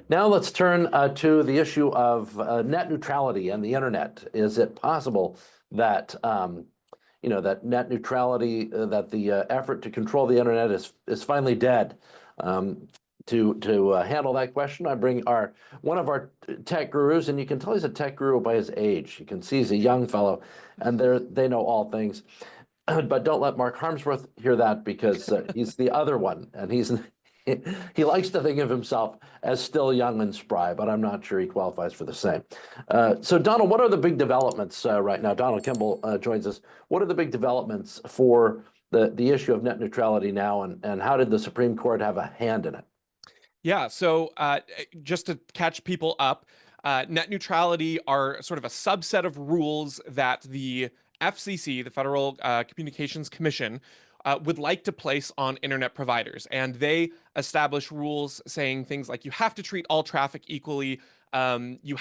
Now let's turn to the issue of net neutrality and the internet. Is it possible that that net neutrality, that the effort to control the internet is finally dead? To handle that question, I bring one of our tech gurus, and you can tell he's a tech guru by his age. You can see he's a young fellow, and they know all things. But don't let Mark Harmsworth hear that, because he's the other one, and he likes to think of himself as still young and spry, but I'm not sure he qualifies for the same. So Donald, what are the big developments right now? Donald Kimball joins us. What are the big developments for the issue of net neutrality now, and how did the Supreme Court have a hand in it? Yeah, so just to catch people up, net neutrality are sort of a subset of rules that the FCC, the Federal Communications Commission, would like to place on internet providers. And they establish rules saying things like you have to treat all traffic equally. You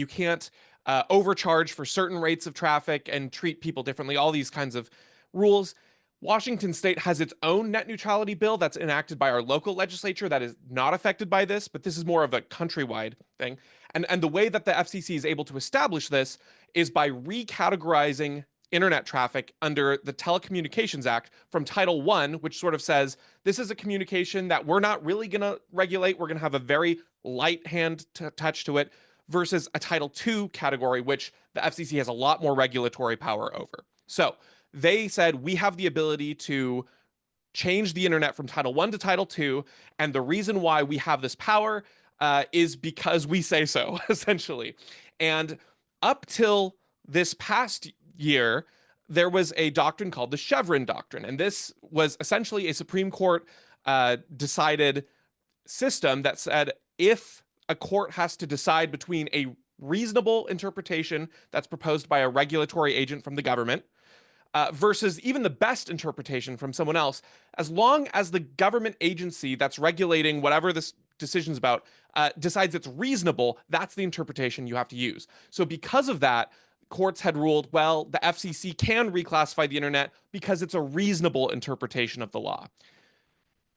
can't overcharge for certain rates of traffic and treat people differently, all these kinds of rules. Washington State has its own net neutrality bill that's enacted by our local legislature that is not affected by this, but this is more of a countrywide thing. And the way that the FCC is able to establish this is by recategorizing internet traffic under the Telecommunications Act from Title I, which sort of says this is a communication that we're not really going to regulate. We're going to have a very light hand touch to it, versus a Title II category, which the FCC has a lot more regulatory power over. So they said we have the ability to change the internet from Title I to Title II, and the reason why we have this power is because we say so, essentially. And up till this past year, there was a doctrine called the Chevron doctrine, and this was essentially a Supreme Court decided system that said if a court has to decide between a reasonable interpretation that's proposed by a regulatory agent from the government versus even the best interpretation from someone else, as long as the government agency that's regulating whatever this decision's about decides it's reasonable, that's the interpretation you have to use. So because of that, courts had ruled, well, the FCC can reclassify the internet because it's a reasonable interpretation of the law.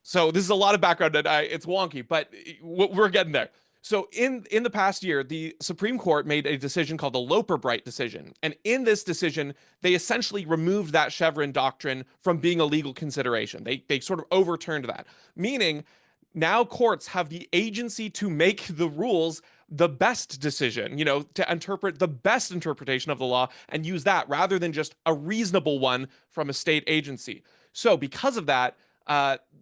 So this is a lot of background, and it's wonky, but we're getting there. So in the past year, the Supreme Court made a decision called the Loper-Bright decision. And in this decision, they essentially removed that Chevron doctrine from being a legal consideration. They sort of overturned that, meaning now courts have the agency to make the rules the best decision, to interpret the best interpretation of the law and use that rather than just a reasonable one from a state agency. So because of that,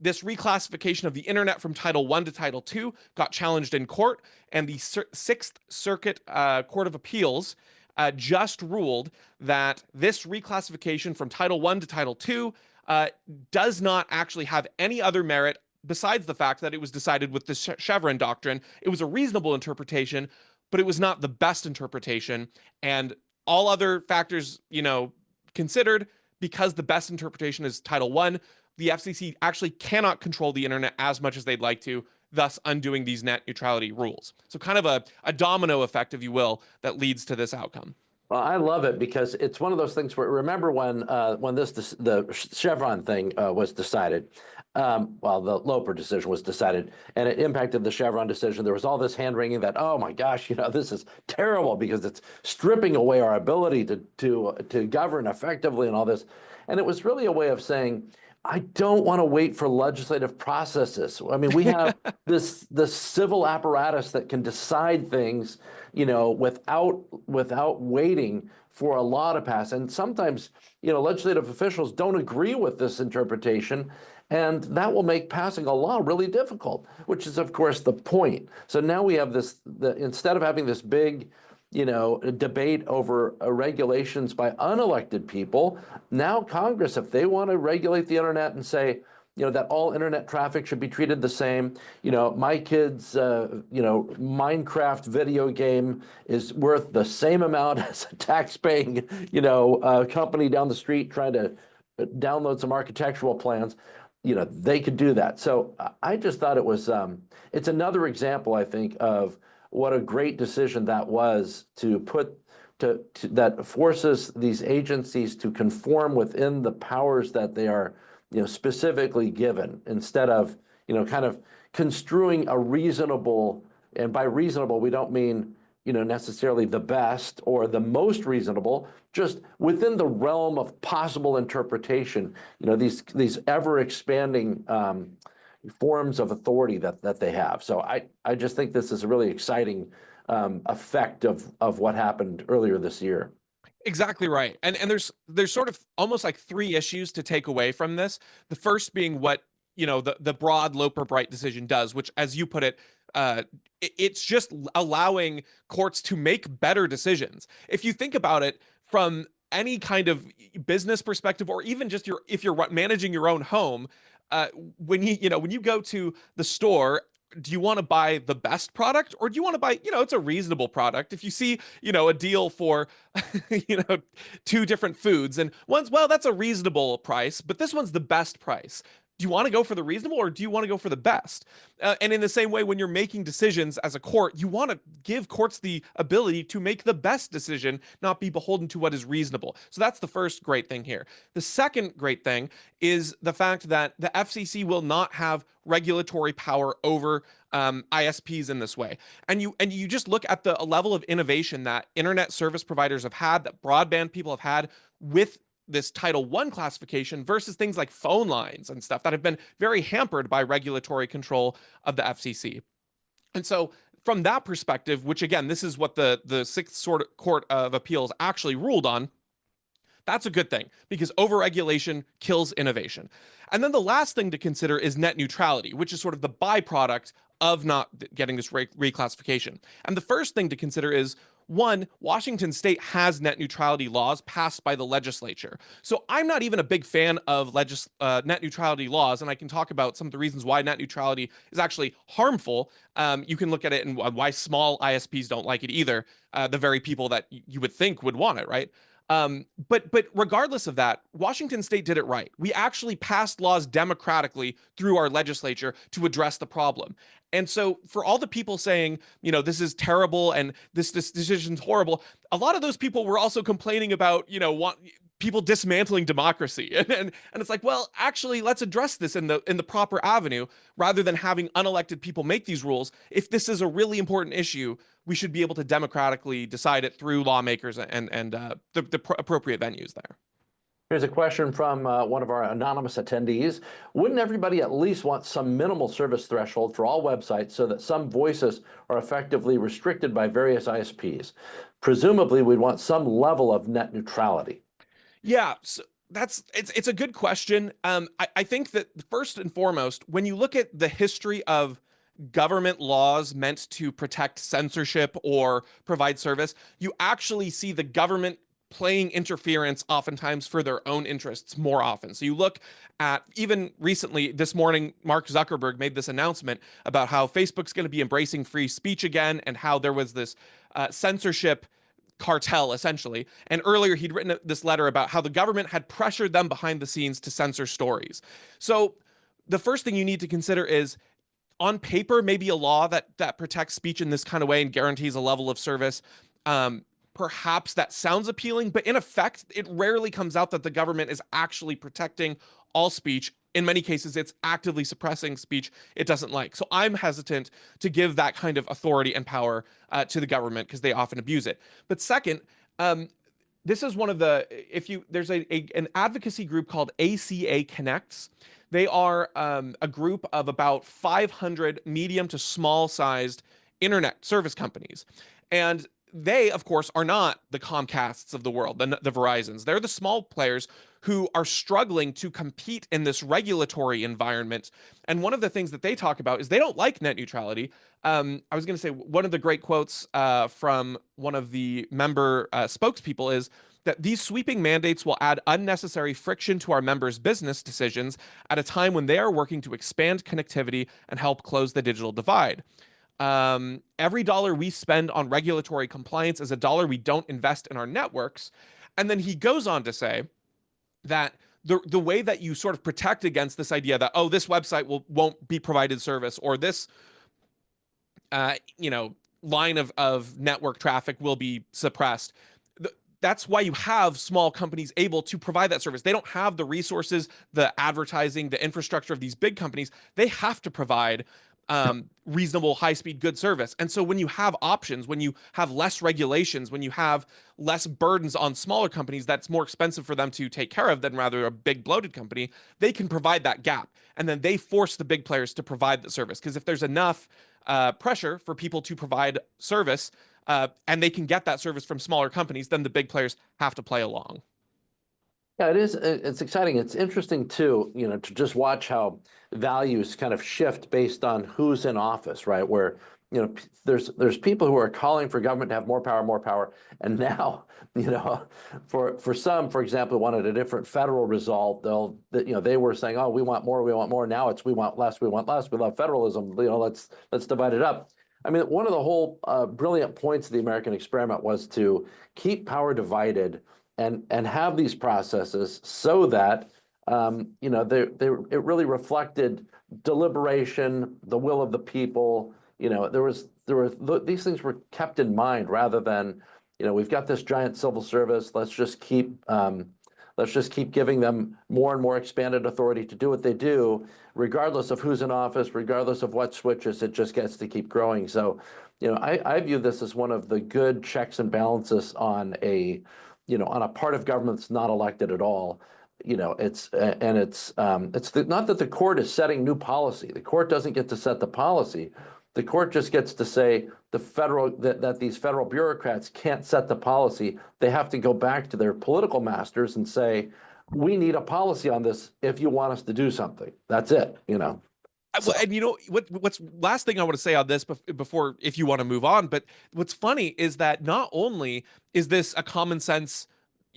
this reclassification of the internet from Title I to Title II got challenged in court, and the Sixth Circuit Court of Appeals just ruled that this reclassification from Title I to Title II does not actually have any other merit besides the fact that it was decided with the Chevron doctrine. It was a reasonable interpretation, but it was not the best interpretation. And all other factors, considered, because the best interpretation is Title I, the FCC actually cannot control the internet as much as they'd like to, thus undoing these net neutrality rules. So kind of a domino effect, if you will, that leads to this outcome. Well, I love it because it's one of those things where, remember when the Chevron thing was decided, the Loper decision was decided, and it impacted the Chevron decision. There was all this hand wringing that, oh my gosh, this is terrible because it's stripping away our ability to govern effectively and all this. And it was really a way of saying, I don't want to wait for legislative processes. I mean, we have this civil apparatus that can decide things, without waiting for a law to pass. And sometimes, legislative officials don't agree with this interpretation, and that will make passing a law really difficult, which is, of course, the point. So now we have instead of having this big debate over regulations by unelected people, now Congress, if they want to regulate the internet and say, that all internet traffic should be treated the same, my kid's, Minecraft video game is worth the same amount as a tax-paying, company down the street trying to download some architectural plans. They could do that. So I just thought it's another example, I think, of what a great decision that was that forces these agencies to conform within the powers that they are, specifically given, instead of, kind of construing a reasonable, and by reasonable, we don't mean, necessarily the best or the most reasonable, just within the realm of possible interpretation, these ever expanding forms of authority that they have. So I just think this is a really exciting effect of what happened earlier this year. Exactly right. And there's sort of almost like three issues to take away from this. The first being what, the broad Loper Bright decision does, which, as you put it, it's just allowing courts to make better decisions. If you think about it from any kind of business perspective, or even just if you're managing your own home, when you go to the store, do you want to buy the best product, or do you want to buy, it's a reasonable product? If you see, a deal for, two different foods, and one's, well, that's a reasonable price, but this one's the best price. Do you want to go for the reasonable, or do you want to go for the best? And in the same way, when you're making decisions as a court, you want to give courts the ability to make the best decision, not be beholden to what is reasonable. So that's the first great thing here. The second great thing is the fact that the FCC will not have regulatory power over ISPs in this way. And you just look at the level of innovation that internet service providers have had, that broadband people have had with this Title I classification versus things like phone lines and stuff that have been very hampered by regulatory control of the FCC. And so from that perspective, which again, this is what the Sixth Court of Appeals actually ruled on, that's a good thing, because overregulation kills innovation. And then the last thing to consider is net neutrality, which is sort of the byproduct of not getting this reclassification. And the first thing to consider is, one, Washington state has net neutrality laws passed by the legislature. So I'm not even a big fan of net neutrality laws, and I can talk about some of the reasons why net neutrality is actually harmful. You can look at it and why small ISPs don't like it either, the very people that you would think would want it, right? But regardless of that, Washington state did it right. We actually passed laws democratically through our legislature to address the problem. And so for all the people saying, this is terrible and this decision's horrible, a lot of those people were also complaining about, people dismantling democracy. And it's like, well, actually, let's address this in the proper avenue rather than having unelected people make these rules. If this is a really important issue, we should be able to democratically decide it through lawmakers and the appropriate venues there. Here's a question from one of our anonymous attendees. Wouldn't everybody at least want some minimal service threshold for all websites so that some voices are effectively restricted by various ISPs? Presumably, we'd want some level of net neutrality. Yeah, so it's a good question. I think that first and foremost, when you look at the history of government laws meant to protect censorship or provide service, you actually see the government playing interference oftentimes for their own interests more often. So you look at, even recently this morning, Mark Zuckerberg made this announcement about how Facebook's going to be embracing free speech again, and how there was this censorship cartel, essentially. And earlier he'd written this letter about how the government had pressured them behind the scenes to censor stories. So the first thing you need to consider is, on paper, maybe a law that protects speech in this kind of way and guarantees a level of service, perhaps that sounds appealing, but in effect, it rarely comes out that the government is actually protecting all speech. In many cases, it's actively suppressing speech it doesn't like. So I'm hesitant to give that kind of authority and power to the government, because they often abuse it. But second, this is one of there's an advocacy group called ACA Connects. They are a group of about 500 medium to small sized internet service companies. And they, of course, are not the Comcasts of the world, the Verizons. They're the small players who are struggling to compete in this regulatory environment. And one of the things that they talk about is they don't like net neutrality. I was going to say, one of the great quotes from one of the member spokespeople is that these sweeping mandates will add unnecessary friction to our members' business decisions at a time when they are working to expand connectivity and help close the digital divide. Every dollar we spend on regulatory compliance is a dollar we don't invest in our networks. And then he goes on to say that the way that you sort of protect against this idea that, oh, this website won't be provided service, or this line of network traffic will be suppressed. That's why you have small companies able to provide that service. They don't have the resources, the advertising, the infrastructure of these big companies. They have to provide reasonable, high-speed, good service. And so when you have options, when you have less regulations, when you have less burdens on smaller companies that's more expensive for them to take care of than rather a big bloated company, they can provide that gap. And then they force the big players to provide the service. Because if there's enough pressure for people to provide service, and they can get that service from smaller companies, then the big players have to play along. Yeah, it is. It's exciting. It's interesting too, to just watch how values kind of shift based on who's in office, right? Where, there's people who are calling for government to have more power. And now, for some, for example, wanted a different federal result. They were saying, oh, we want more, we want more. Now it's we want less, we want less. We love federalism. Let's divide it up. I mean, one of the whole brilliant points of the American experiment was to keep power divided and have these processes so that it really reflected deliberation, the will of the people. These things were kept in mind rather than, we've got this giant civil service. Let's just keep giving them more and more expanded authority to do what they do, regardless of who's in office, regardless of what switches. It just gets to keep growing. So, I view this as one of the good checks and balances on a part of government that's not elected at all. Not that the court is setting new policy. The court doesn't get to set the policy. The court just gets to say that these federal bureaucrats can't set the policy. They have to go back to their political masters and say, we need a policy on this if you want us to do something. That's it. So. And what's last thing I want to say on this before, if you want to move on, but what's funny is that not only is this a common sense,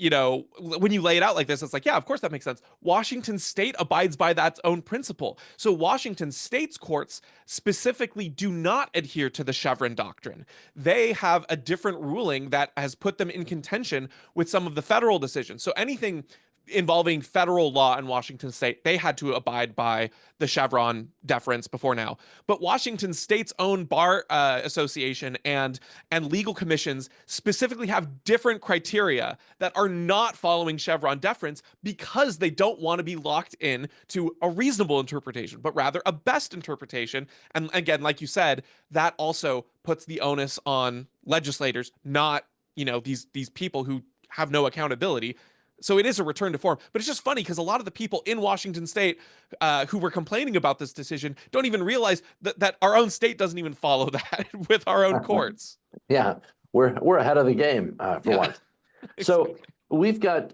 when you lay it out like this, it's like, yeah, of course that makes sense. Washington State abides by that own principle. So Washington State's courts specifically do not adhere to the Chevron doctrine. They have a different ruling that has put them in contention with some of the federal decisions. So anything involving federal law in Washington State, they had to abide by the Chevron deference before now. But Washington State's own bar association and legal commissions specifically have different criteria that are not following Chevron deference because they don't want to be locked in to a reasonable interpretation, but rather a best interpretation. And again, like you said, that also puts the onus on legislators, not these people who have no accountability. So it is a return to form. But it's just funny because a lot of the people in Washington State who were complaining about this decision don't even realize that our own state doesn't even follow that with our own courts. Yeah, we're ahead of the game for once. So we've got,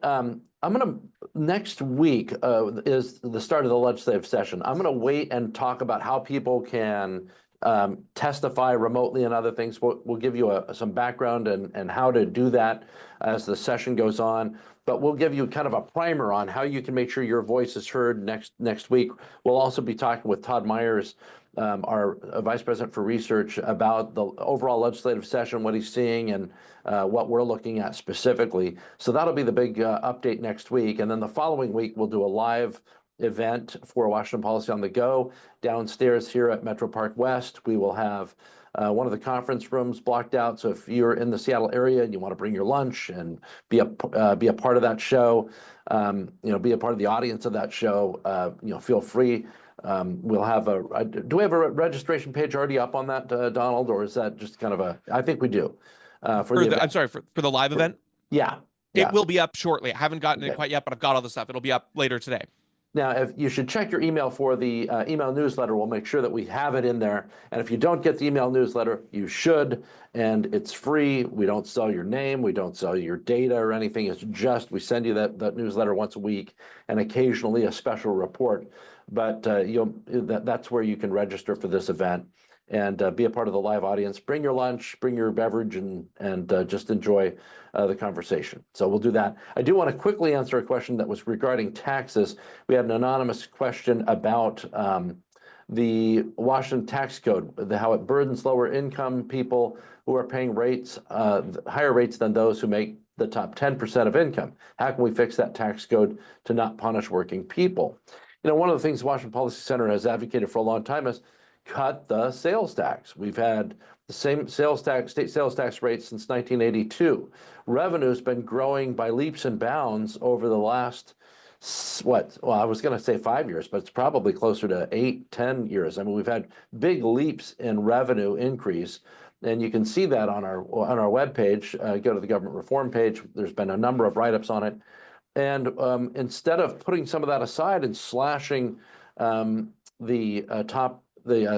next week is the start of the legislative session. I'm going to wait and talk about how people can testify remotely and other things. We'll give you some background and how to do that as the session goes on. But we'll give you kind of a primer on how you can make sure your voice is heard next week. We'll also be talking with Todd Myers, our Vice President for Research, about the overall legislative session, what he's seeing, and what we're looking at specifically. So that'll be the big update next week. And then the following week, we'll do a live event for Washington Policy on the Go downstairs here at Metro Park West. We will have one of the conference rooms blocked out. So if you're in the Seattle area and you want to bring your lunch and be a part of that show, be a part of the audience of that show, feel free. We'll have do we have a registration page already up on that, Donald, or is that just kind of I think we do. For the live event? Yeah. It will be up shortly. I haven't gotten it quite yet, but I've got all the stuff. It'll be up later today. Now, if you should check your email for the email newsletter, we'll make sure that we have it in there. And if you don't get the email newsletter, you should, and it's free. We don't sell your name. We don't sell your data or anything. It's just we send you that newsletter once a week and occasionally a special report. But that's where you can register for this event and be a part of the live audience. Bring your lunch, bring your beverage, and just enjoy the conversation. So we'll do that. I do want to quickly answer a question that was regarding taxes. We had an anonymous question about the Washington tax code, how it burdens lower income people who are paying higher rates than those who make the top 10% of income. How can we fix that tax code to not punish working people? One of the things the Washington Policy Center has advocated for a long time is cut the sales tax. We've had the same state sales tax rate since 1982. Revenue's been growing by leaps and bounds over the last what? Well, I was going to say 5 years, but it's probably closer to 8, 10 years. I mean, we've had big leaps in revenue increase, and you can see that on our webpage. Go to the government reform page. There's been a number of write-ups on it. And instead of putting some of that aside and slashing the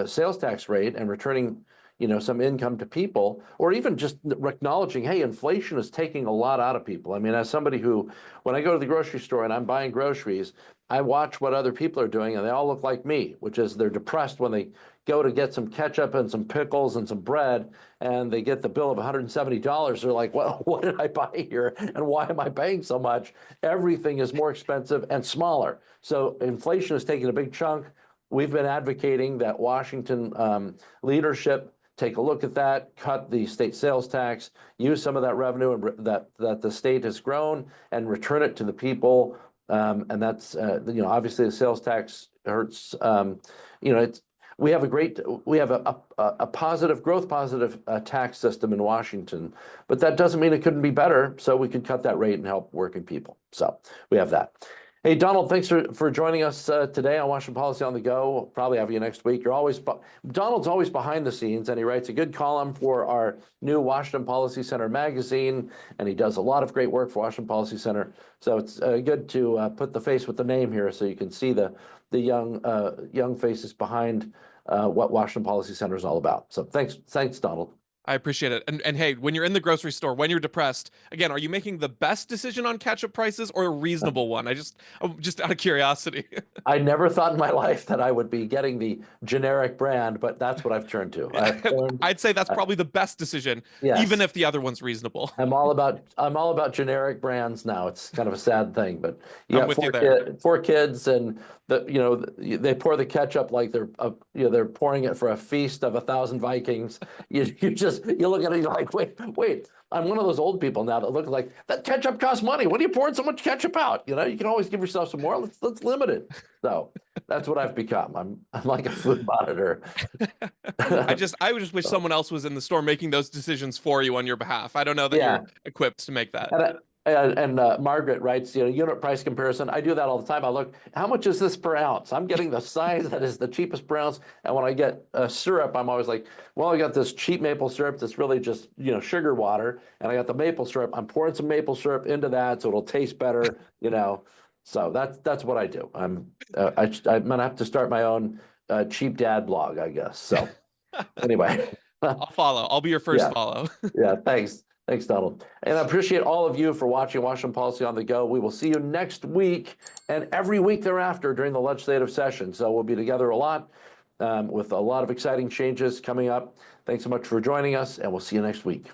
sales tax rate and returning, some income to people, or even just acknowledging, hey, inflation is taking a lot out of people. I mean, as somebody who, when I go to the grocery store and I'm buying groceries, I watch what other people are doing, and they all look like me, which is they're depressed when they go to get some ketchup and some pickles and some bread, and they get the bill of $170. They're like, well, what did I buy here? And why am I paying so much? Everything is more expensive and smaller. So inflation is taking a big chunk. We've been advocating that Washington leadership take a look at that, cut the state sales tax, use some of that revenue that the state has grown, and return it to the people. And that's obviously the sales tax hurts. We have a positive growth positive tax system in Washington, but that doesn't mean it couldn't be better. So we could cut that rate and help working people. So we have that. Hey, Donald, thanks for joining us today on Washington Policy on the Go. We'll probably have you next week. Donald's always behind the scenes, and he writes a good column for our new Washington Policy Center magazine, and he does a lot of great work for Washington Policy Center. So it's good to put the face with the name here, so you can see the young faces behind what Washington Policy Center is all about. So thanks, Donald. I appreciate it. And hey, when you're in the grocery store, when you're depressed, again, are you making the best decision on ketchup prices or a reasonable one? Just out of curiosity. I never thought in my life that I would be getting the generic brand, but that's what I've turned to. I'd say that's probably the best decision, yes. Even if the other one's reasonable. I'm all about generic brands now. It's kind of a sad thing, but you I'm got with you four kids, and they pour the ketchup like they're pouring it for a feast of 1,000 Vikings. You look at it, you're like, wait. I'm one of those old people now that look like that ketchup costs money. What are you pouring so much ketchup out? You can always give yourself some more. Let's limit it. So that's what I've become. I'm like a food monitor. I just wish someone else was in the store making those decisions for you on your behalf. I don't know that you're equipped to make that. And Margaret writes, unit price comparison. I do that all the time. I look, how much is this per ounce? I'm getting the size that is the cheapest per ounce. And when I get syrup, I'm always like, well, I got this cheap maple syrup that's really just, sugar water. And I got the maple syrup. I'm pouring some maple syrup into that so it'll taste better, So that's what I do. I'm gonna have to start my own cheap dad blog, I guess. So anyway. I'll follow. I'll be your first follow. Yeah, thanks. Thanks, Donald. And I appreciate all of you for watching Washington Policy on the Go. We will see you next week and every week thereafter during the legislative session. So we'll be together a lot with a lot of exciting changes coming up. Thanks so much for joining us, and we'll see you next week.